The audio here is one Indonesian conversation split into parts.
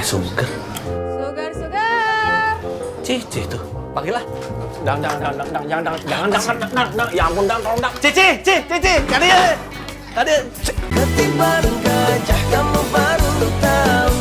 Kayak sugar. Sugar. Cici tuh. Panggil lah. Dang, jangan, ya ampun, tolong, Dang. Cici. Tadi. Ketiban gajah kamu baru tahu.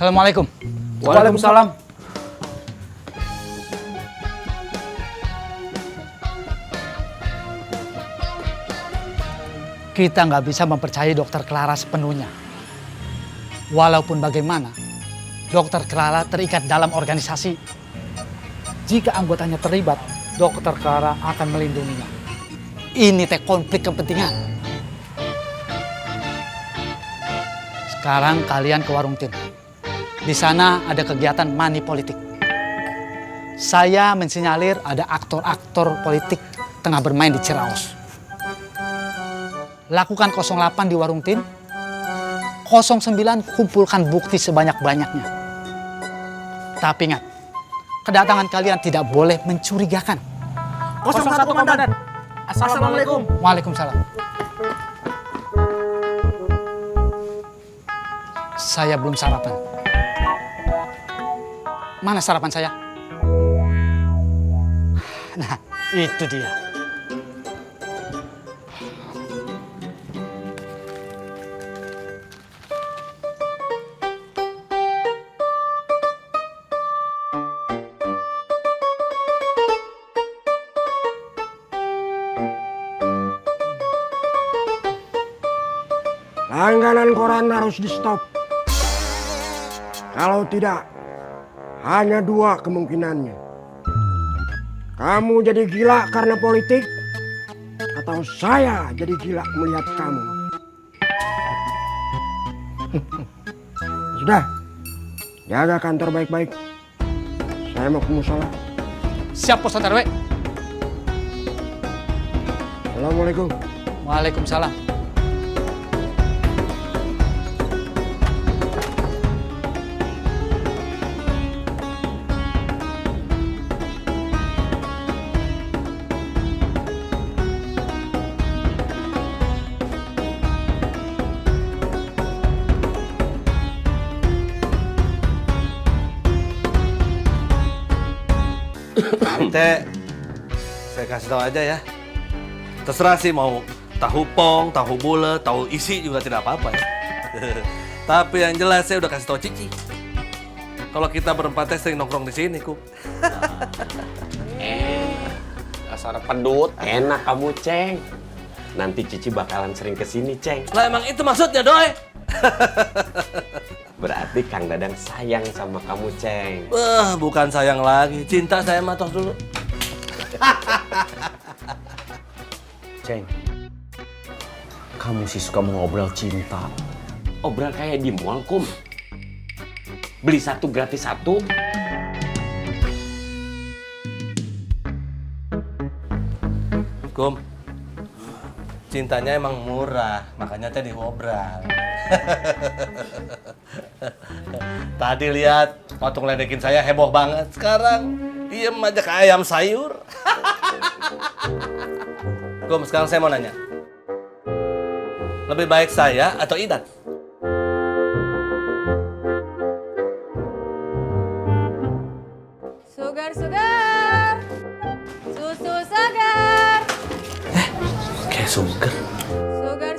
Assalamualaikum. Waalaikumsalam. Kita nggak bisa mempercayai Dokter Clara sepenuhnya. Walaupun bagaimana, Dokter Clara terikat dalam organisasi. Jika anggotanya terlibat, Dokter Clara akan melindunginya. Ini teh konflik kepentingan. Sekarang kalian ke warung Tin. Di sana ada kegiatan money politik. Saya mensinyalir ada aktor-aktor politik tengah bermain di Ciraos. Lakukan 08 di warung Tin. 09 kumpulkan bukti sebanyak-banyaknya. Tapi ingat, kedatangan kalian tidak boleh mencurigakan. 01 Komandan. Assalamualaikum. Waalaikumsalam. Saya belum sarapan. Mana sarapan saya? Nah, itu dia. Langganan koran harus di stop. Kalau tidak, hanya dua kemungkinannya. Kamu jadi gila karena politik, atau saya jadi gila melihat kamu. Sudah, jaga kantor baik-baik. Saya mau ke musola. Siap, Pos RW. Assalamualaikum. Waalaikumsalam. Teh, saya kasih tahu aja ya. Terserah sih mau tahu pong, tahu bulat, tahu isi juga tidak apa-apa ya. Tapi yang jelas saya udah kasih tahu Cici. Kalau kita berempat teh sering nongkrong di sini, Kum. Dasar pedut, enak kamu, Ceng. Nanti Cici bakalan sering kesini, Ceng. Lah emang itu maksudnya, Doi. Berarti Kang Dadang sayang sama kamu, Ceng. Bukan sayang lagi, cinta saya mah tos dulu. Ceng, kamu sih suka mengobrol cinta. Obrol kayak di mall, Kum. Beli satu gratis satu. Kum, cintanya emang murah, makanya teh diobral. Tadi lihat patung ledekin saya heboh banget. Sekarang diem aja kayak ayam sayur. Kum, sekarang saya mau nanya. Lebih baik saya atau Idan? Sugar. Susu segar. Kayak sugar. Sugar.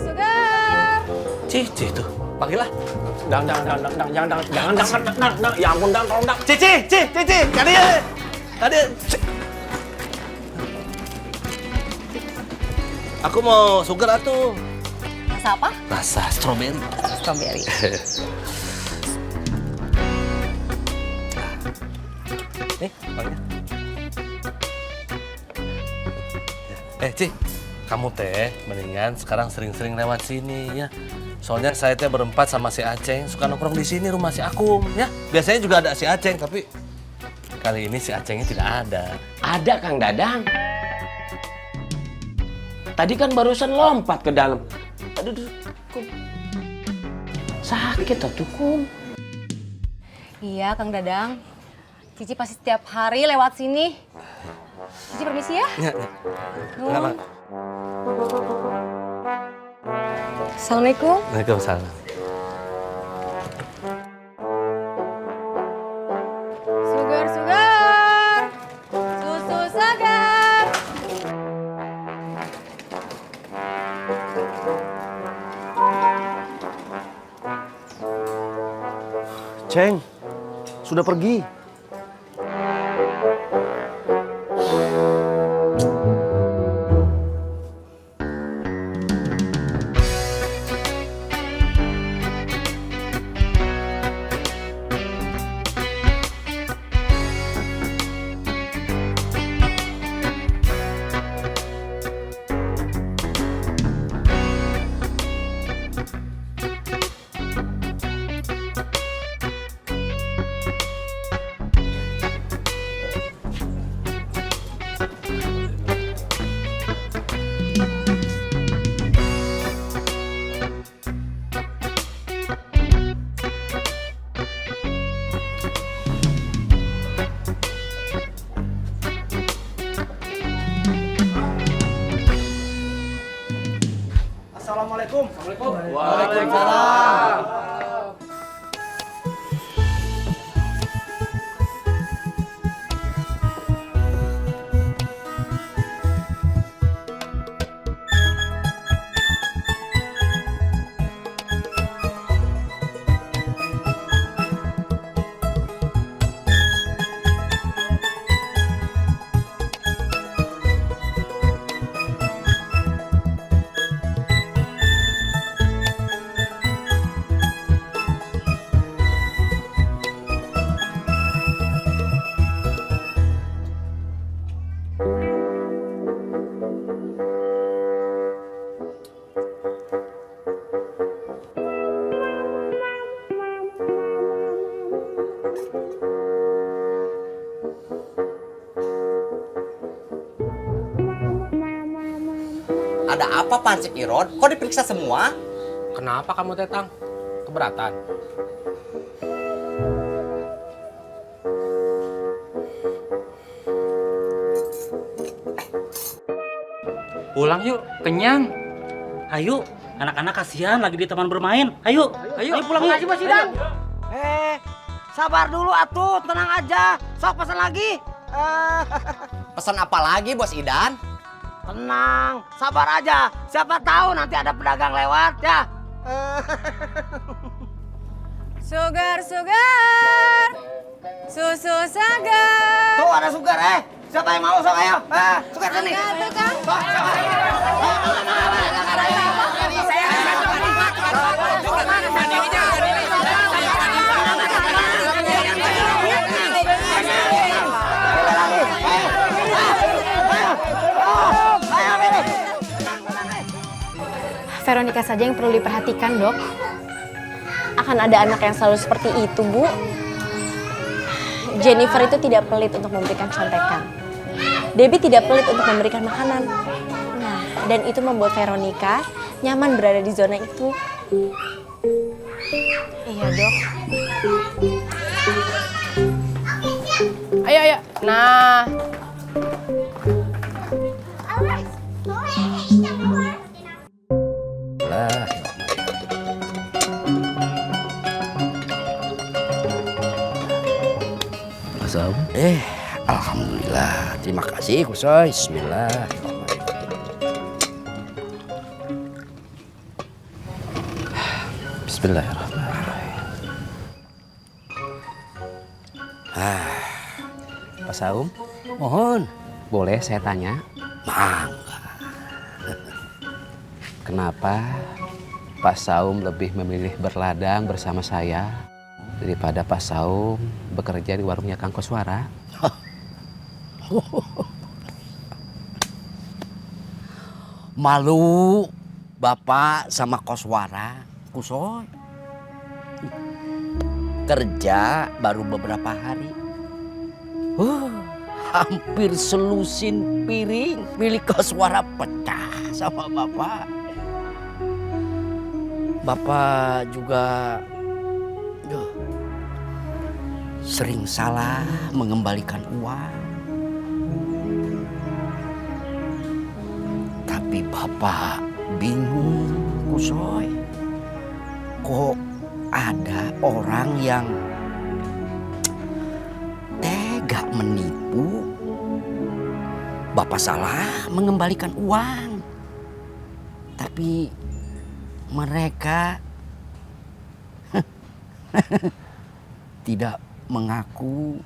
Cici tuh. Panggil lah. Dang, jangan, ya ampun, Dang, tolong, Dang. Cici. Tadi. Aku mau sugar atuh. Rasa apa? Rasa stroberi. Strawberry. Nih, panggil. Ci, kamu teh mendingan sekarang sering-sering lewat sini ya. Soalnya saya teh berempat sama si Aceng suka nongkrong di sini rumah si Akum ya. Biasanya juga ada si Aceng tapi kali ini si Acengnya tidak ada. Ada, Kang Dadang. Tadi kan barusan lompat ke dalam. Aduh, Kum. Sakit atuh, Kum. Iya, Kang Dadang. Cici pasti setiap hari lewat sini. Cici permisi ya. Ya, ya. Kenapa? Assalamualaikum. Waalaikumsalam. Sugar, sugar. Susu segar. Ceng, sudah pergi. Assalamualaikum. Waalaikumsalam. Ada apa Pansip Irod? Kok diperiksa semua? Kenapa kamu Tetang? Keberatan? Pulang yuk, kenyang. Ayo, anak-anak kasihan lagi di taman bermain. Ayo pulang yuk. Makasih Bos Idan. Sabar dulu atuh, tenang aja. Sok pesan lagi. Pesan apa lagi Bos Idan? Tenang, sabar aja. Siapa tahu nanti ada pedagang lewat ya. Sugar, sugar. Susu segar. Tuh ada sugar Siapa yang mau sok ayo. Sugar sini. Tuh, Kang. Veronica saja yang perlu diperhatikan, Dok. Akan ada anak yang selalu seperti itu, Bu. Jennifer itu tidak pelit untuk memberikan contekan. Debbie tidak pelit untuk memberikan makanan. Nah, dan itu membuat Veronica nyaman berada di zona itu. Iya, Dok. Ayo, ayo. Nah. Alhamdulillah. Terima kasih Kusoy. Bismillah. Bismillahirrahmanirrahim. Pak Saum, Mohon. boleh saya tanya? Mangga. Kenapa Pak Saum lebih memilih berladang bersama saya daripada Pak Saum bekerja di warungnya Kang Koswara? Malu Bapak sama Koswara, Kusoy. Kerja baru beberapa hari. Hampir selusin piring milik Koswara pecah sama Bapak. Bapak juga sering salah mengembalikan uang. Tapi Bapak bingung, Kusoy. Kok ada orang yang tega menipu? Bapak salah mengembalikan uang. Tapi mereka tidak mengaku.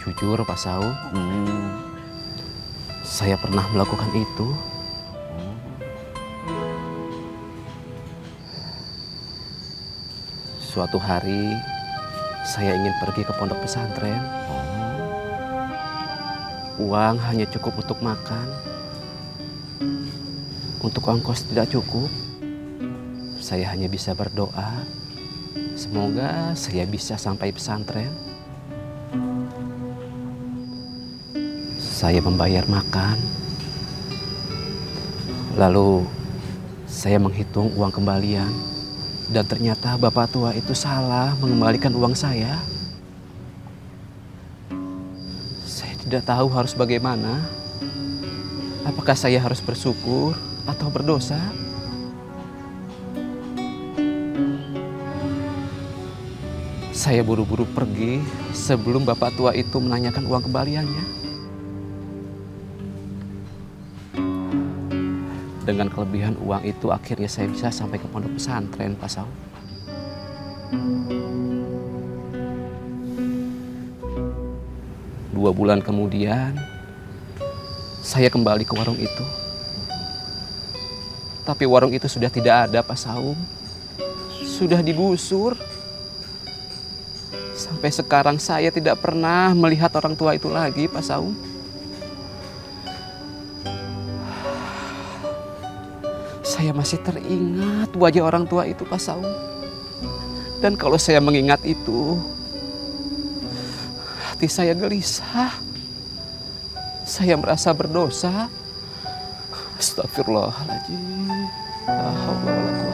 Jujur Pak Saum, saya pernah melakukan itu. Suatu hari saya ingin pergi ke pondok pesantren. Uang hanya cukup untuk makan. Untuk ongkos tidak cukup. Saya hanya bisa berdoa, semoga saya bisa sampai pesantren. Saya membayar makan. Lalu saya menghitung uang kembalian. Dan ternyata bapak tua itu salah mengembalikan uang saya. Saya tidak tahu harus bagaimana. Apakah saya harus bersyukur atau berdosa? Saya buru-buru pergi sebelum bapak tua itu menanyakan uang kembaliannya. Dengan kelebihan uang itu akhirnya saya bisa sampai ke pondok pesantren, Pak Saum. Dua bulan kemudian, saya kembali ke warung itu. Tapi warung itu sudah tidak ada, Pak Saum. Sudah digusur. Sampai sekarang saya tidak pernah melihat orang tua itu lagi, Pak Saum. Saya masih teringat wajah orang tua itu, Pak Saum. Dan kalau saya mengingat itu, hati saya gelisah. Saya merasa berdosa. Astagfirullahaladzim. La haula wala quwwata